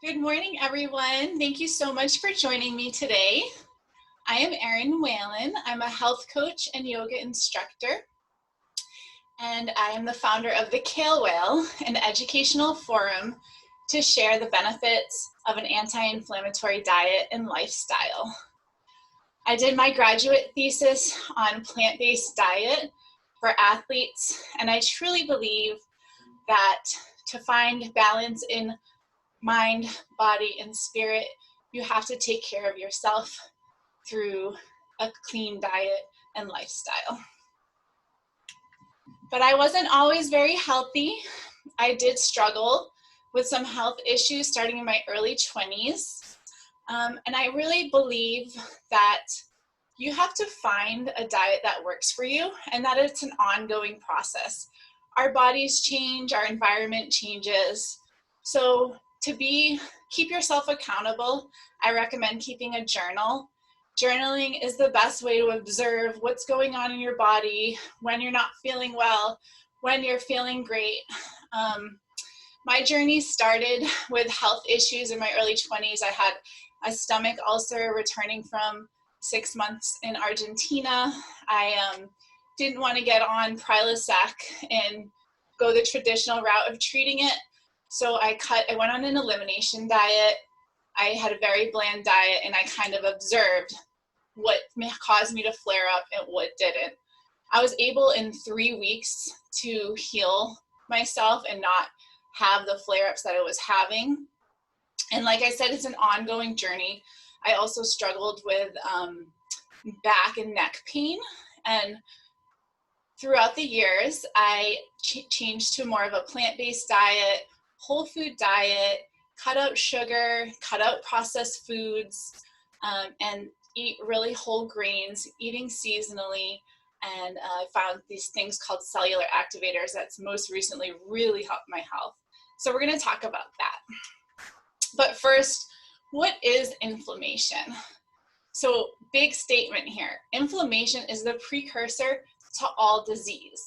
Good morning, everyone. Thank you so much for joining me today. I am Erin Whalen. I'm a health coach and yoga instructor, and I am the founder of the Kale Whale, an educational forum to share the benefits of an anti-inflammatory diet and lifestyle. I did my graduate thesis on plant-based diet for athletes, and I truly believe that to find balance in mind, body, and spirit, you have to take care of yourself through a clean diet and lifestyle. But I wasn't always very healthy. I did struggle with some health issues starting in my early 20s. And I really believe that you have to find a diet that works for you and that it's an ongoing process. Our bodies change, our environment changes. So keep yourself accountable, I recommend keeping a journal. Journaling is the best way to observe what's going on in your body, when you're not feeling well, when you're feeling great. My journey started with health issues in my early 20s. I had a stomach ulcer returning from 6 months in Argentina. I didn't want to get on Prilosec and go the traditional route of treating it. So I went on an elimination diet. I had a very bland diet, and I kind of observed what caused me to flare up and what didn't. I was able in 3 weeks to heal myself and not have the flare-ups that I was having. And like I said, it's an ongoing journey. I also struggled with back and neck pain. And throughout the years, I changed to more of a plant-based diet, whole food diet, cut out sugar, cut out processed foods, and eat really whole grains, eating seasonally. And I found these things called cellular activators that's most recently really helped my health. So we're going to talk about that. But first, what is inflammation? So big statement here. Inflammation is the precursor to all disease.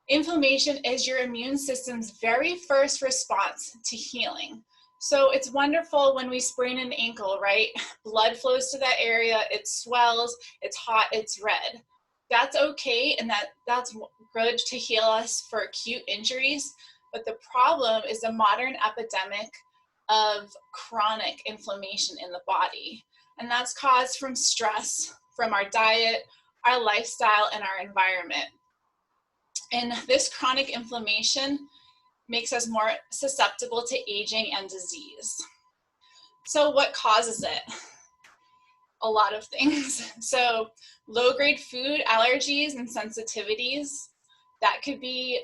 Inflammation is your immune system's very first response to healing. So it's wonderful when we sprain an ankle, right? Blood flows to that area, it swells, it's hot, it's red. That's okay, and that's good to heal us for acute injuries. But the problem is the modern epidemic of chronic inflammation in the body. And that's caused from stress, from our diet, our lifestyle, and our environment. And this chronic inflammation makes us more susceptible to aging and disease. So what causes it? A lot of things. So low-grade food allergies and sensitivities, that could be,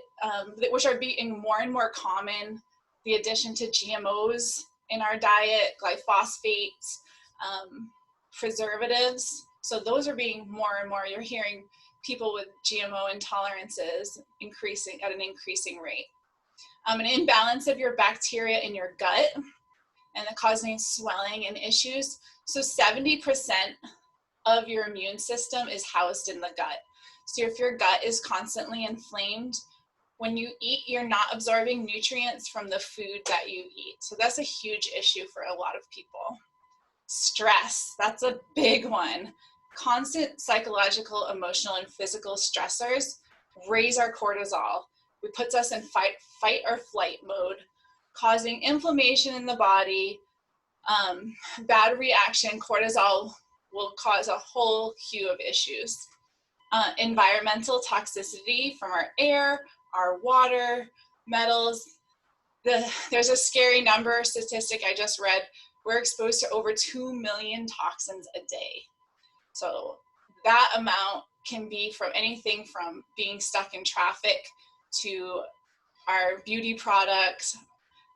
which are being more and more common. The addition to GMOs in our diet, glyphosates, preservatives. So those are being more and more. You're hearing people with GMO intolerances increasing at an increasing rate. An imbalance of your bacteria in your gut and causing swelling and issues. So 70% of your immune system is housed in the gut. So if your gut is constantly inflamed, when you eat, you're not absorbing nutrients from the food that you eat. So that's a huge issue for a lot of people. Stress, that's a big one. Constant psychological, emotional, and physical stressors raise our cortisol. It puts us in fight or flight mode, causing inflammation in the body, bad reaction. Cortisol will cause a whole queue of issues. Environmental toxicity from our air, our water, metals. There's a scary statistic I just read. We're exposed to over 2 million toxins a day. So that amount can be from anything from being stuck in traffic to our beauty products,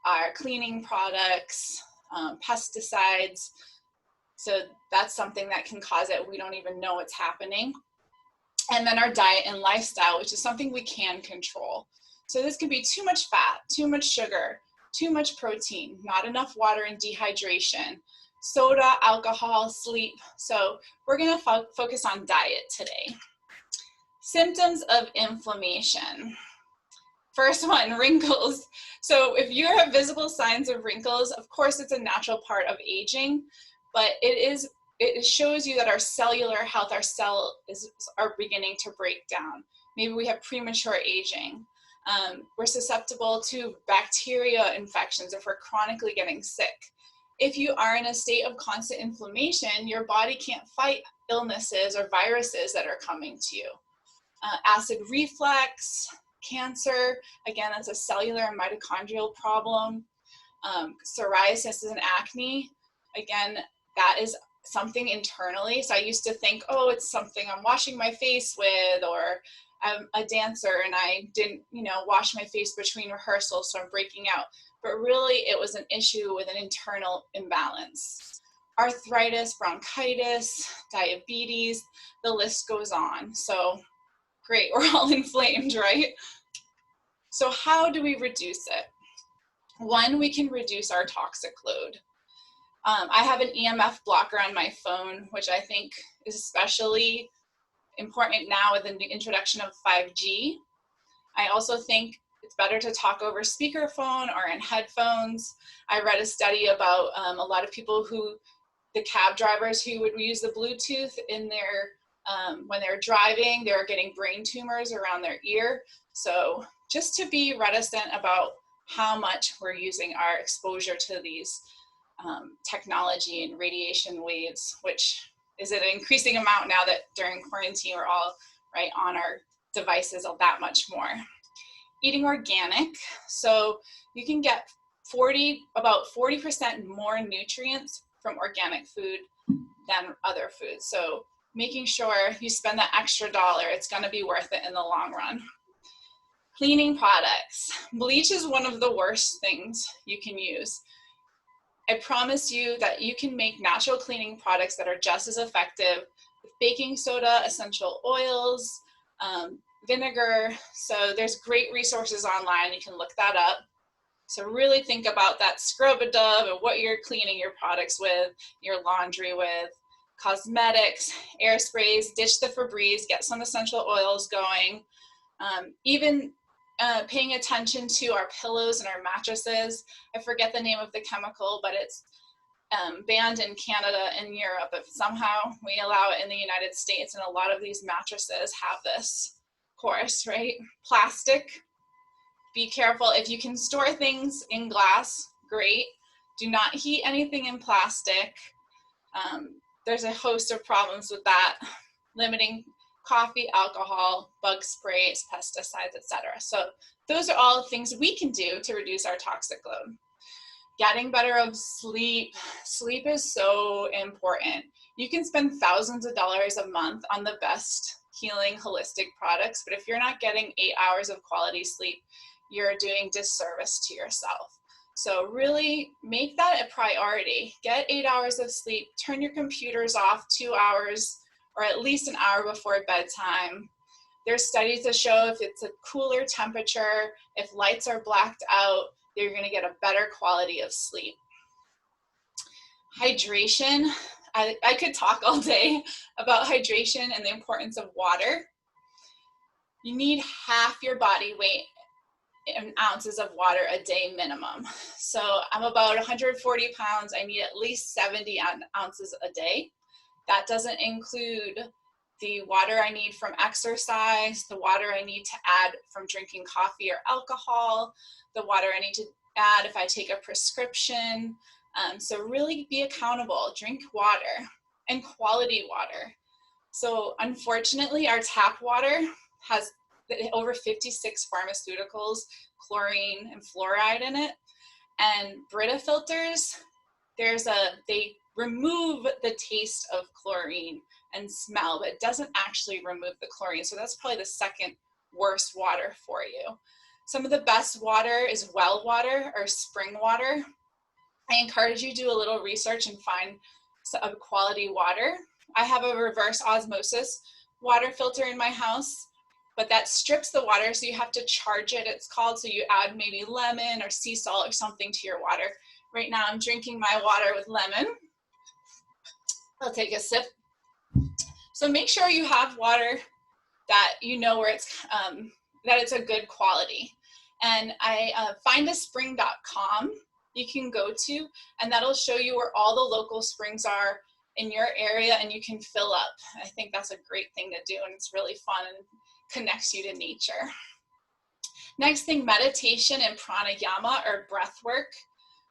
our cleaning products, pesticides. So that's something that can cause it. We don't even know what's happening. And then our diet and lifestyle, which is something we can control. So this could be too much fat, too much sugar, too much protein, not enough water and dehydration, soda, alcohol, sleep. So we're going to focus on diet today. Symptoms of inflammation. First one, wrinkles. So if you have visible signs of wrinkles, of course it's a natural part of aging, but it shows you that our cellular health, our cells are beginning to break down. Maybe we have premature aging. We're susceptible to bacteria infections if we're chronically getting sick. If you are in a state of constant inflammation, your body can't fight illnesses or viruses that are coming to you. Acid reflux, cancer, again, that's a cellular and mitochondrial problem. Psoriasis and acne, again, that is something internally. So I used to think, oh, it's something I'm washing my face with, or I'm a dancer and I didn't, wash my face between rehearsals, so I'm breaking out. But really, it was an issue with an internal imbalance. Arthritis, bronchitis, diabetes, the list goes on. So great, we're all inflamed, right? So how do we reduce it? One, we can reduce our toxic load. I have an EMF blocker on my phone, which I think is especially important now with the introduction of 5G. I also think it's better to talk over speakerphone or in headphones. I read a study about a lot of people the cab drivers who would use the Bluetooth in their, when they're driving, they're getting brain tumors around their ear. So just to be reticent about how much we're using our exposure to these technology and radiation waves, which is an increasing amount now that during quarantine we're all right on our devices that much more. Eating organic, so you can get about 40% more nutrients from organic food than other foods. So making sure you spend that extra dollar, it's going to be worth it in the long run. Cleaning products. Bleach is one of the worst things you can use. I promise you that you can make natural cleaning products that are just as effective with baking soda, essential oils, vinegar. So there's great resources online. You can look that up. So really think about that scrub-a-dub and what you're cleaning your products with, your laundry with, cosmetics, air sprays, ditch the Febreze, get some essential oils going. Even paying attention to our pillows and our mattresses. I forget the name of the chemical, but it's banned in Canada and Europe, but somehow we allow it in the United States, and a lot of these mattresses have this course, right? Plastic, be careful. If you can store things in glass, great. Do not heat anything in plastic. There's a host of problems with that. Limiting coffee, alcohol, bug sprays, pesticides, etc. So those are all things we can do to reduce our toxic load. Getting better of sleep. Sleep is so important. You can spend thousands of dollars a month on the best healing holistic products, but if you're not getting 8 hours of quality sleep, you're doing disservice to yourself. So really make that a priority. Get 8 hours of sleep, turn your computers off 2 hours or at least an hour before bedtime. There's studies that show if it's a cooler temperature, if lights are blacked out, you're gonna get a better quality of sleep. Hydration. I could talk all day about hydration and the importance of water. You need half your body weight in ounces of water a day minimum. So I'm about 140 pounds. I need at least 70 ounces a day. That doesn't include the water I need from exercise, the water I need to add from drinking coffee or alcohol, the water I need to add if I take a prescription. So really be accountable, drink water and quality water. So unfortunately, our tap water has over 56 pharmaceuticals, chlorine and fluoride in it. And Brita filters, they remove the taste of chlorine and smell, but it doesn't actually remove the chlorine. So that's probably the second worst water for you. Some of the best water is well water or spring water. I encourage you to do a little research and find a quality water. I have a reverse osmosis water filter in my house, but that strips the water, so you have to charge it, it's called, so you add maybe lemon or sea salt or something to your water. Right now I'm drinking my water with lemon. I'll take a sip. So make sure you have water that you know where it's, that it's a good quality. And I findaspring.com you can go to, and that'll show you where all the local springs are in your area, and you can fill up. I think that's a great thing to do, and it's really fun and connects you to nature. Next thing, meditation and pranayama or breath work.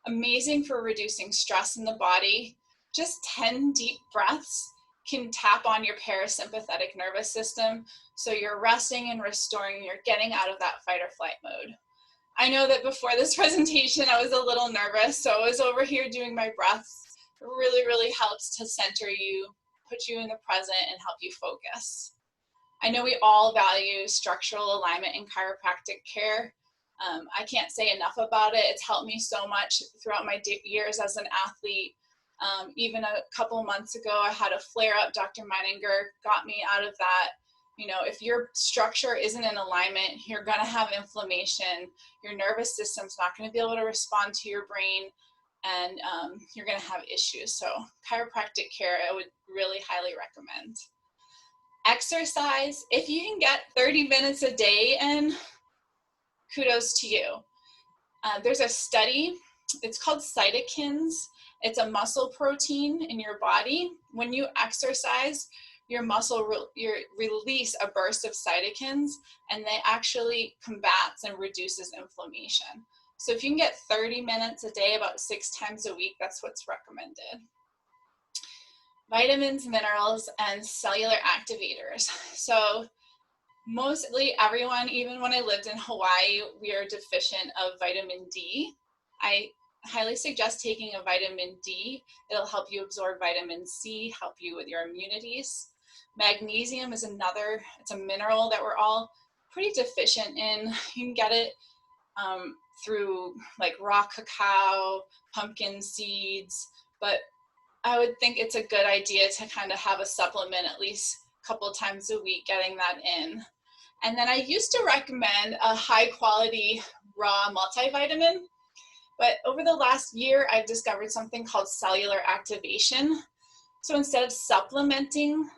Amazing for reducing stress in the body. Just 10 deep breaths can tap on your parasympathetic nervous system. So you're resting and restoring, you're getting out of that fight or flight mode. I know that before this presentation, I was a little nervous. So I was over here doing my breaths. It really, really helps to center you, put you in the present, and help you focus. I know we all value structural alignment in chiropractic care. I can't say enough about it. It's helped me so much throughout my years as an athlete. Even a couple months ago, I had a flare-up. Dr. Meininger got me out of that. You know, if your structure isn't in alignment, you're going to have inflammation. Your nervous system's not going to be able to respond to your brain, and you're going to have issues. So chiropractic care, I would really highly recommend. Exercise, if you can get 30 minutes a day in, kudos to you. There's a study, it's called cytokines. It's a muscle protein in your body. When you exercise, your muscle release a burst of cytokines, and they actually combats and reduces inflammation. So if you can get 30 minutes a day, about 6 times a week, that's what's recommended. Vitamins, minerals, and cellular activators. So mostly everyone, even when I lived in Hawaii, we are deficient of vitamin D. I highly suggest taking a vitamin D. It'll help you absorb vitamin C, help you with your immunities. Magnesium is another, it's a mineral that we're all pretty deficient in. You can get it through like raw cacao, pumpkin seeds, but I would think it's a good idea to kind of have a supplement at least a couple times a week, getting that in. And then I used to recommend a high quality raw multivitamin, but over the last year, I've discovered something called cellular activation. So instead of supplementing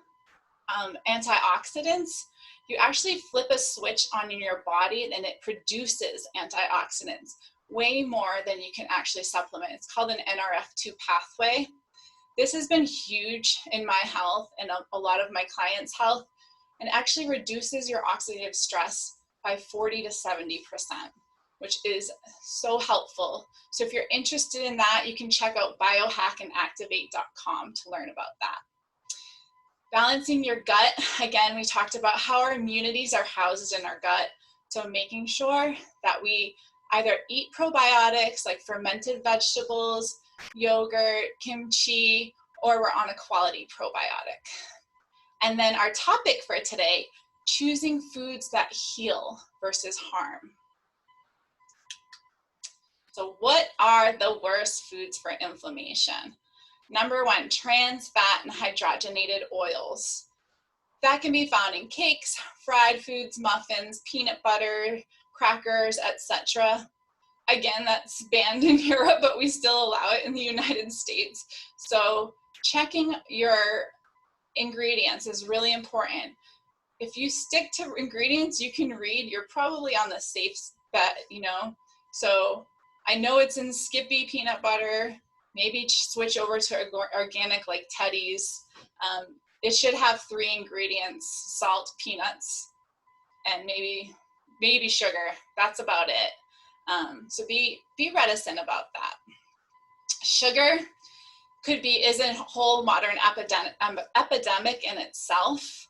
antioxidants, you actually flip a switch on in your body and it produces antioxidants way more than you can actually supplement. It's called an NRF2 pathway. This has been huge in my health and a lot of my clients' health, and actually reduces your oxidative stress by 40 to 70%, which is so helpful. So if you're interested in that, you can check out biohackandactivate.com to learn about that. Balancing your gut. Again, we talked about how our immunities are housed in our gut. So making sure that we either eat probiotics like fermented vegetables, yogurt, kimchi, or we're on a quality probiotic. And then our topic for today, choosing foods that heal versus harm. So what are the worst foods for inflammation? Number 1, trans fat and hydrogenated oils. That can be found in cakes, fried foods, muffins, peanut butter, crackers, etc. Again, that's banned in Europe, but we still allow it in the United States. So checking your ingredients is really important. If you stick to ingredients you can read, you're probably on the safe bet, you know. So I know it's in Skippy peanut butter. Maybe switch over to organic like Teddy's. It should have 3 ingredients: salt, peanuts, and maybe sugar. That's about it. So be reticent about that. Sugar is a whole modern epidemic in itself.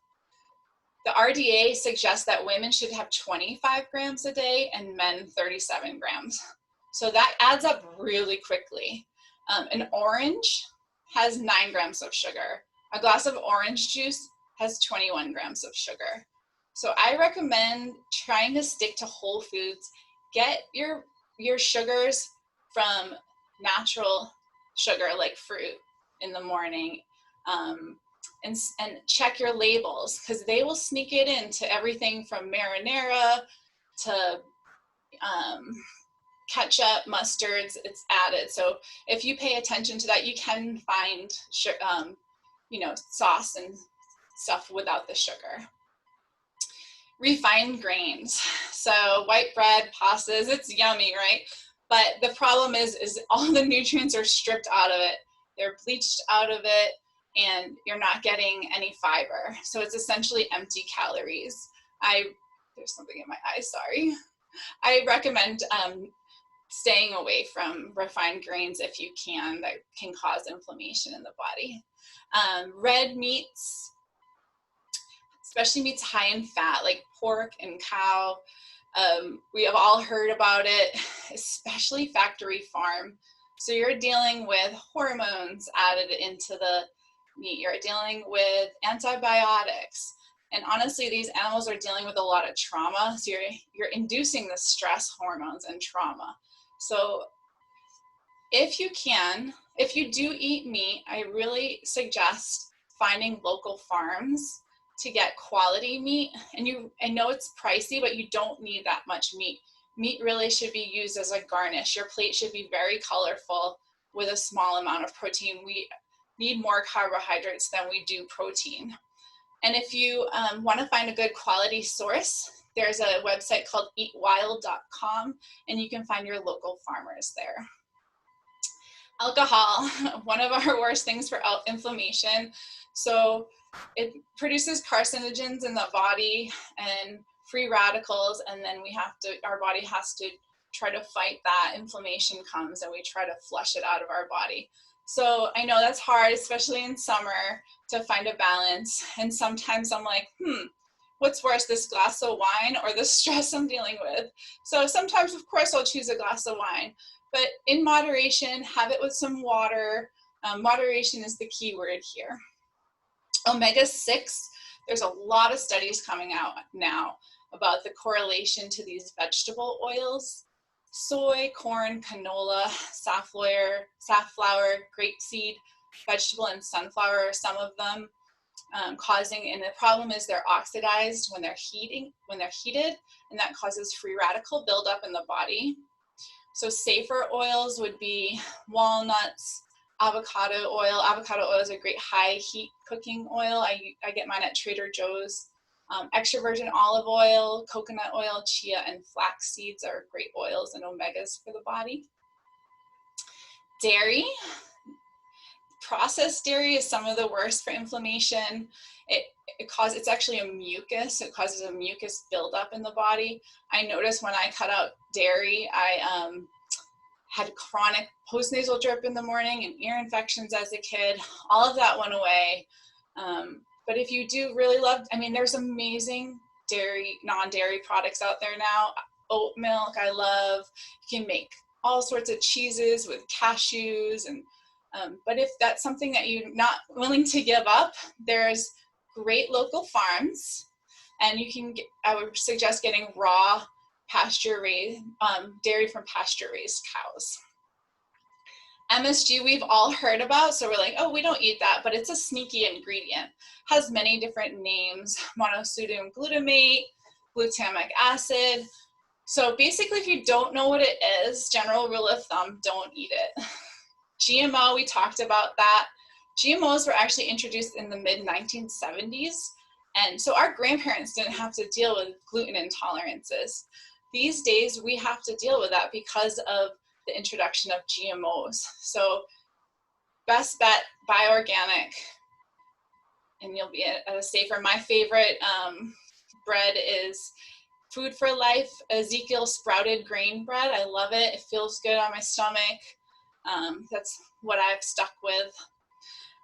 The RDA suggests that women should have 25 grams a day and men 37 grams. So that adds up really quickly. An orange has 9 grams of sugar. A glass of orange juice has 21 grams of sugar. So I recommend trying to stick to whole foods. Get your sugars from natural sugar like fruit in the morning, and check your labels, because they will sneak it into everything from marinara to ketchup, mustards. It's added. So if you pay attention to that, you can find sauce and stuff without the sugar. refined grains. So white bread, pastas, it's yummy, right? But the problem is all the nutrients are stripped out of it. They're bleached out of it, and you're not getting any fiber. So it's essentially empty calories. There's something in my eye, sorry. I recommend staying away from refined grains if you can, that can cause inflammation in the body. Red meats, especially meats high in fat, like pork and cow. We have all heard about it, especially factory farm. So you're dealing with hormones added into the meat. You're dealing with antibiotics. And honestly, these animals are dealing with a lot of trauma. So you're inducing the stress hormones and trauma. So if you can, if you do eat meat, I really suggest finding local farms to get quality meat. And I know it's pricey, but you don't need that much meat. Meat really should be used as a garnish. Your plate should be very colorful with a small amount of protein. We need more carbohydrates than we do protein. And if you want to find a good quality source, there's a website called eatwild.com, and you can find your local farmers there. Alcohol, one of our worst things for inflammation. So it produces carcinogens in the body and free radicals, and then our body has to try to fight that. Inflammation comes and we try to flush it out of our body. So I know that's hard, especially in summer, to find a balance. And sometimes I'm like, what's worse, this glass of wine or the stress I'm dealing with? So sometimes, of course, I'll choose a glass of wine, but in moderation, have it with some water. Moderation is the key word here. Omega-6, there's a lot of studies coming out now about the correlation to these vegetable oils. Soy, corn, canola, safflower, grapeseed, vegetable, and sunflower are some of them causing, and the problem is they're oxidized when they're heated, and that causes free radical buildup in the body. So safer oils would be walnuts, avocado oil. Avocado oil is a great high heat cooking oil. I get mine at Trader Joe's. Extra virgin olive oil, coconut oil, chia, and flax seeds are great oils and omegas for the body. Dairy. Processed dairy is some of the worst for inflammation. It's actually a mucus. It causes a mucus buildup in the body. I noticed when I cut out dairy, I had chronic postnasal drip in the morning and ear infections as a kid. All of that went away. But if you do really love, there's amazing non-dairy products out there now. Oat milk, I love. You can make all sorts of cheeses with cashews. But if that's something that you're not willing to give up, there's great local farms. And I would suggest getting raw pasture-raised dairy from pasture-raised cows. MSG we've all heard about, so we're like, oh, we don't eat that, but it's a sneaky ingredient. Has many different names: monosodium glutamate, glutamic acid. So basically, if you don't know what it is, general rule of thumb, don't eat it. GMO, we talked about that. GMOs were actually introduced in the mid-1970s, and so our grandparents didn't have to deal with gluten intolerances. These days, we have to deal with that because of the introduction of GMOs. So best bet, buy organic, and you'll be at a safer. My favorite bread is Food for Life Ezekiel sprouted grain bread. I love it. It feels good on my stomach. That's what I've stuck with.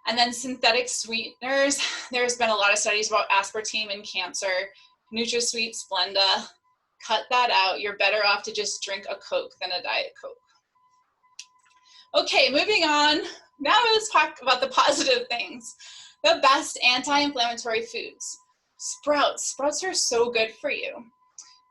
And then synthetic sweeteners. There's been a lot of studies about aspartame in cancer. NutraSweet, Splenda. Cut that out. You're better off to just drink a Coke than a Diet Coke. Okay, moving on. Now let's talk about the positive things. The best anti-inflammatory foods. Sprouts. Sprouts are so good for you.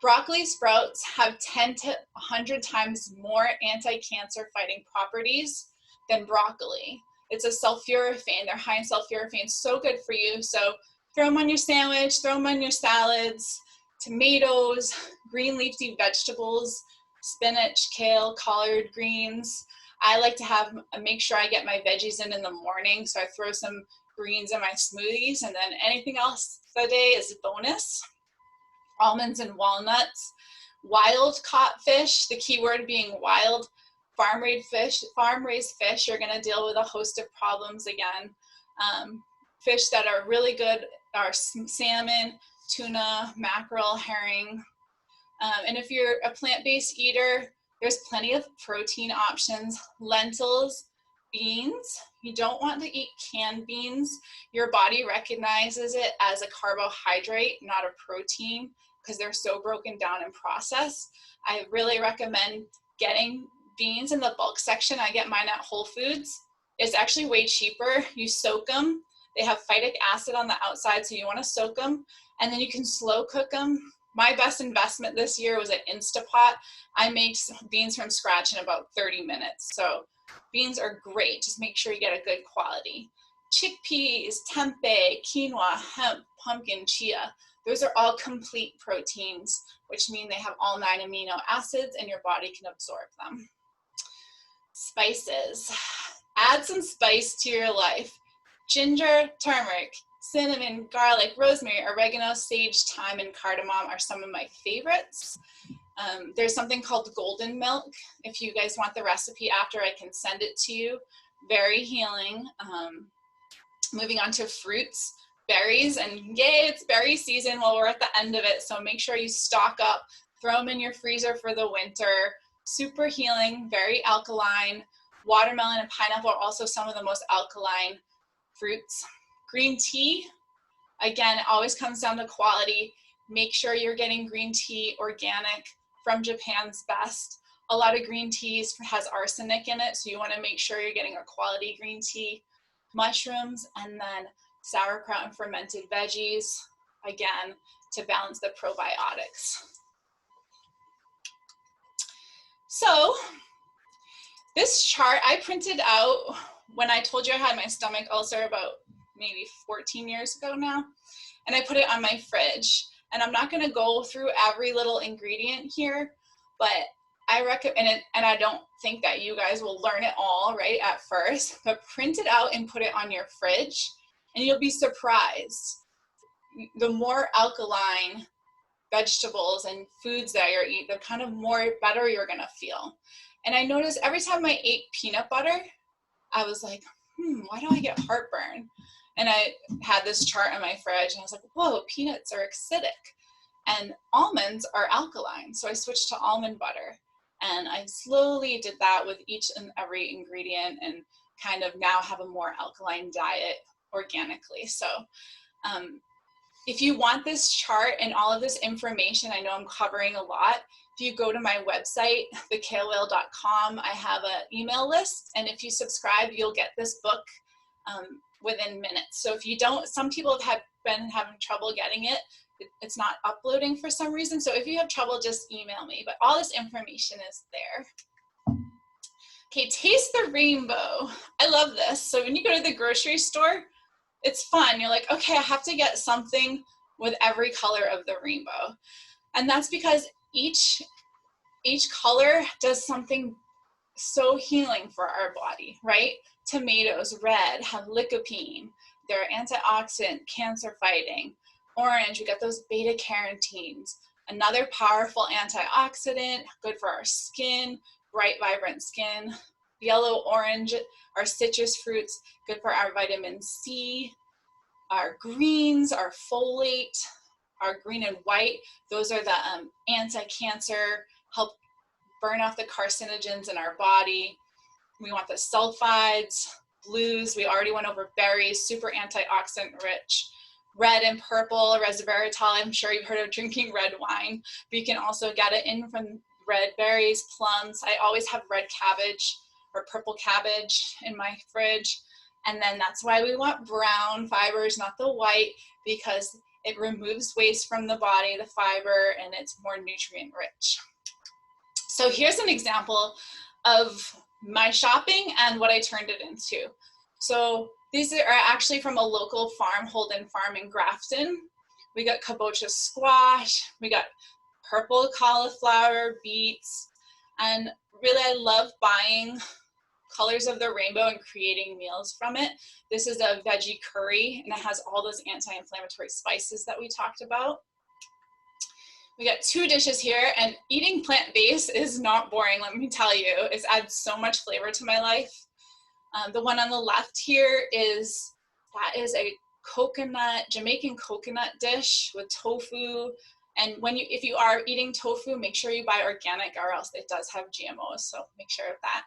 Broccoli sprouts have 10 to 100 times more anti-cancer fighting properties than broccoli. It's a sulforaphane. They're high in sulforaphane. So good for you. So throw them on your sandwich, throw them on your salads. Tomatoes, green leafy vegetables, spinach, kale, collard greens. I like to make sure I get my veggies in the morning, so I throw some greens in my smoothies, and then anything else that day is a bonus. almonds and walnuts, wild caught fish, the key word being wild. Farm-raised fish, you're gonna deal with a host of problems again. Fish that are really good are salmon, tuna, mackerel, herring. And if you're a plant-based eater, there's plenty of protein options. Lentils, beans. You don't want to eat canned beans. Your body recognizes it as a carbohydrate, not a protein, because they're so broken down and processed. I really recommend getting beans in the bulk section. I get mine at Whole Foods. It's actually way cheaper. You soak them. They have phytic acid on the outside, so you want to soak them, and then you can slow cook them. My best investment this year was an Instapot. I made beans from scratch in about 30 minutes. So beans are great. Just make sure you get a good quality. Chickpeas, tempeh, quinoa, hemp, pumpkin, chia. Those are all complete proteins, which mean they have all 9 amino acids and your body can absorb them. Spices. Add some spice to your life. Ginger, turmeric, cinnamon, garlic, rosemary, oregano, sage, thyme, and cardamom are some of my favorites. There's something called golden milk. If you guys want the recipe after, I can send it to you. Very healing. Moving on to fruits, berries, and yay, it's berry season. Well, we're at the end of it, so make sure you stock up. Throw them in your freezer for the winter. Super healing, very alkaline. Watermelon and pineapple are also some of the most alkaline fruits. Green tea, again, it always comes down to quality. Make sure you're getting green tea organic from Japan's best. A lot of green teas has arsenic in it, so you want to make sure you're getting a quality green tea. Mushrooms, and then sauerkraut and fermented veggies, again, to balance the probiotics. So this chart I printed out when I told you I had my stomach ulcer about maybe 14 years ago now, and I put it on my fridge. And I'm not going to go through every little ingredient here, but I recommend it, and I don't think that you guys will learn it all right at first, but print it out and put it on your fridge, and you'll be surprised. The more alkaline vegetables and foods that you're eating, the kind of better you're going to feel. And I noticed every time I ate peanut butter, I was like, why do I get heartburn? And I had this chart on my fridge, and I was like, whoa, peanuts are acidic, and almonds are alkaline. So I switched to almond butter, and I slowly did that with each and every ingredient, and kind of now have a more alkaline diet organically. So if you want this chart and all of this information, I know I'm covering a lot. If you go to my website, thekalewhale.com, I have an email list, and if you subscribe, you'll get this book within minutes. So if you don't, some people have been having trouble getting it. It's not uploading for some reason. So if you have trouble, just email me. But all this information is there. Okay, taste the rainbow. I love this. So when you go to the grocery store, it's fun. You're like, okay, I have to get something with every color of the rainbow. And that's because each color does something so healing for our body, right? Tomatoes, red, have lycopene. They're antioxidant, cancer fighting. Orange, we got those beta carotenes. Another powerful antioxidant, good for our skin, bright, vibrant skin. Yellow, orange, our citrus fruits, good for our vitamin C. Our greens, our folate, our green and white, those are the anti-cancer, help burn off the carcinogens in our body. We want the sulfides, blues, we already went over berries, super antioxidant rich. Red and purple, resveratrol, I'm sure you've heard of drinking red wine, but you can also get it in from red berries, plums. I always have red cabbage or purple cabbage in my fridge. And then that's why we want brown fibers, not the white, because it removes waste from the body, the fiber, and it's more nutrient rich. So here's an example of my shopping and what I turned it into. So these are actually from a local farm, Holden Farm in Grafton. We got kabocha squash, we got purple cauliflower, beets, and really I love buying colors of the rainbow and creating meals from it. This is a veggie curry, and it has all those anti-inflammatory spices that we talked about. We got 2 dishes here, and eating plant-based is not boring, let me tell you. It adds so much flavor to my life. The one on the left here is a Jamaican coconut dish with tofu. And if you are eating tofu, make sure you buy organic, or else it does have GMOs, so make sure of that.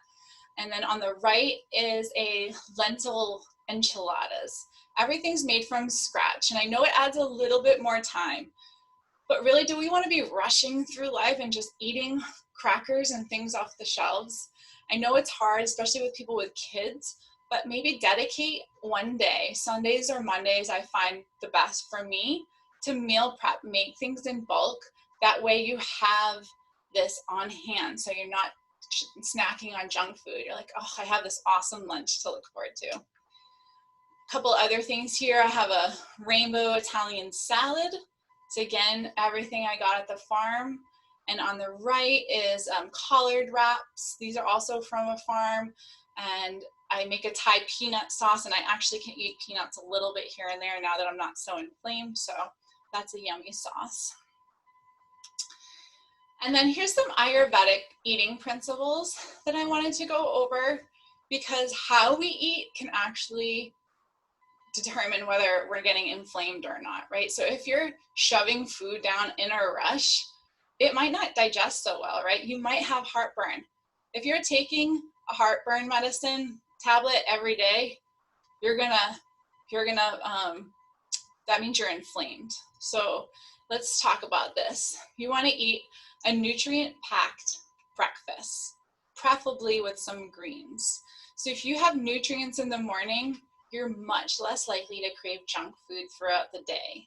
And then on the right is a lentil enchiladas. Everything's made from scratch, and I know it adds a little bit more time, but really, do we want to be rushing through life and just eating crackers and things off the shelves? I know it's hard, especially with people with kids, but maybe dedicate one day, Sundays or Mondays, I find the best for me, to meal prep, make things in bulk. That way you have this on hand, so you're not snacking on junk food. You're like, oh, I have this awesome lunch to look forward to. A couple other things here. I have a rainbow Italian salad. So again, everything I got at the farm. And on the right is collard wraps. These are also from a farm. And I make a Thai peanut sauce, and I actually can eat peanuts a little bit here and there now that I'm not so inflamed. So that's a yummy sauce. And then here's some Ayurvedic eating principles that I wanted to go over, because how we eat can actually determine whether we're getting inflamed or not, right? So if you're shoving food down in a rush, it might not digest so well, right? You might have heartburn. If you're taking a heartburn medicine tablet every day, that means you're inflamed. So let's talk about this. You want to eat a nutrient-packed breakfast, preferably with some greens. So if you have nutrients in the morning, you're much less likely to crave junk food throughout the day.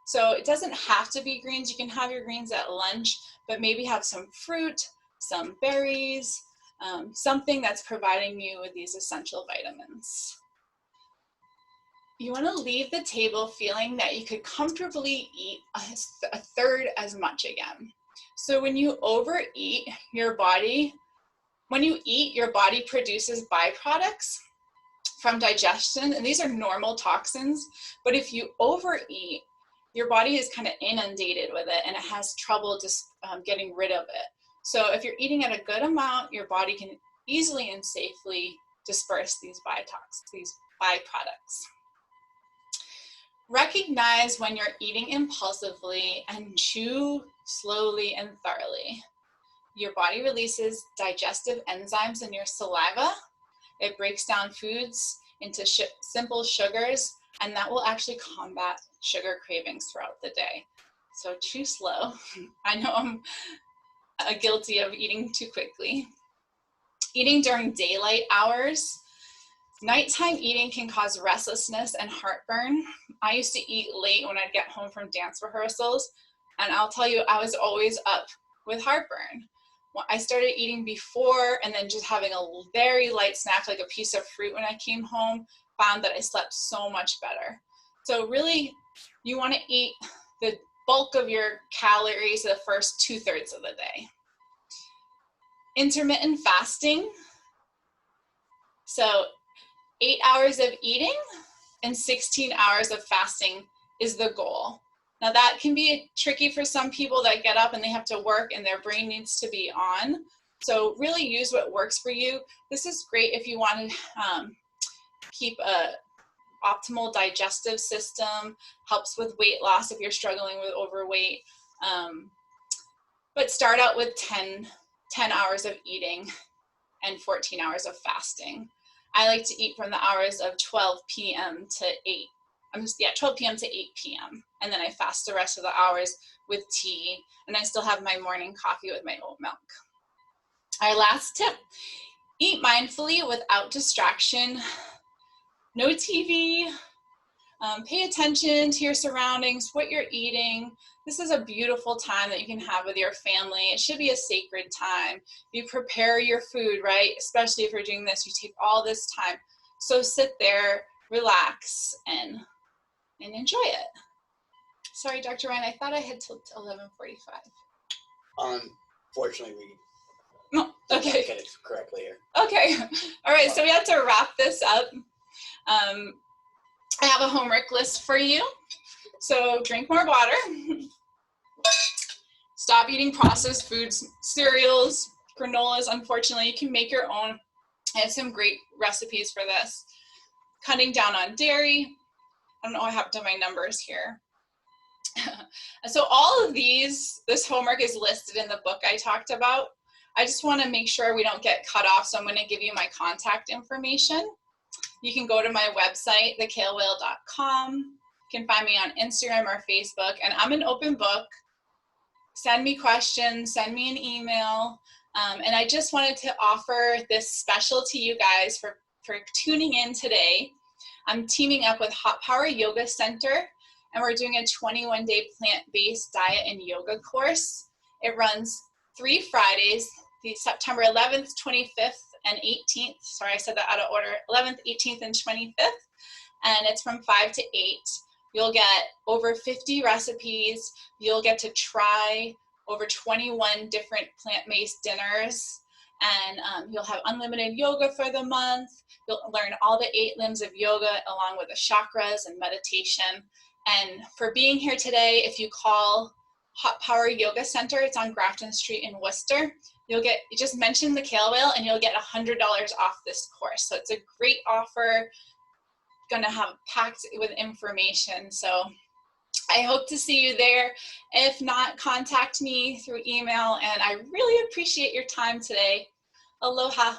So it doesn't have to be greens. You can have your greens at lunch, but maybe have some fruit, some berries, something that's providing you with these essential vitamins. You want to leave the table feeling that you could comfortably eat a third as much again. So when you overeat, your body produces byproducts from digestion, and these are normal toxins, but if you overeat, your body is kind of inundated with it, and it has trouble just getting rid of it. So if you're eating at a good amount, your body can easily and safely disperse these byproducts. Recognize when you're eating impulsively and chew slowly and thoroughly. Your body releases digestive enzymes in your saliva. It breaks down foods into simple sugars, and that will actually combat sugar cravings throughout the day. So chew slow. I know I'm guilty of eating too quickly. Eating during daylight hours. Nighttime eating can cause restlessness and heartburn. I used to eat late when I'd get home from dance rehearsals, and I'll tell you, I was always up with heartburn. I started eating before, and then just having a very light snack, like a piece of fruit when I came home, found that I slept so much better. So really, you want to eat the bulk of your calories the first 2/3 of the day. Intermittent fasting. So 8 hours of eating and 16 hours of fasting is the goal. Now that can be tricky for some people that get up and they have to work and their brain needs to be on. So really use what works for you. This is great if you want to keep a optimal digestive system, helps with weight loss if you're struggling with overweight. But start out with 10 hours of eating and 14 hours of fasting. I like to eat from the hours of 12 p.m. to 12 p.m. to 8 p.m. And then I fast the rest of the hours with tea, and I still have my morning coffee with my oat milk. Our last tip, eat mindfully without distraction. No TV, pay attention to your surroundings, what you're eating. This is a beautiful time that you can have with your family. It should be a sacred time. You prepare your food, right? Especially if you're doing this, you take all this time. So sit there, relax, and enjoy it. Sorry, Dr. Ryan, I thought I had till 11:45. Unfortunately, we okay. didn't get it correctly here. Okay. All right, so we have to wrap this up. I have a homework list for you. So drink more water. Stop eating processed foods, cereals, granolas. Unfortunately, you can make your own. I have some great recipes for this. Cutting down on dairy. I don't know what happened to my numbers here. So all of this homework is listed in the book I talked about. I just want to make sure we don't get cut off, so I'm going to give you my contact information. You can go to my website, thekalewhale.com. You can find me on Instagram or Facebook, and I'm an open book. Send me questions, send me an email, and I just wanted to offer this special to you guys for tuning in today. I'm teaming up with Hot Power Yoga Center, and we're doing a 21-day plant-based diet and yoga course. It runs 3 Fridays, the September 11th, 25th, and 18th. Sorry, I said that out of order. 11th, 18th, and 25th. And it's from 5 to 8. You'll get over 50 recipes. You'll get to try over 21 different plant-based dinners. And you'll have unlimited yoga for the month. You'll learn all the 8 limbs of yoga along with the chakras and meditation. And for being here today, if you call Hot Power Yoga Center, it's on Grafton Street in Worcester, you just mention the Kale Whale and you'll get $100 off this course. So it's a great offer, gonna have packed with information. So I hope to see you there. If not, contact me through email, and I really appreciate your time today. Aloha.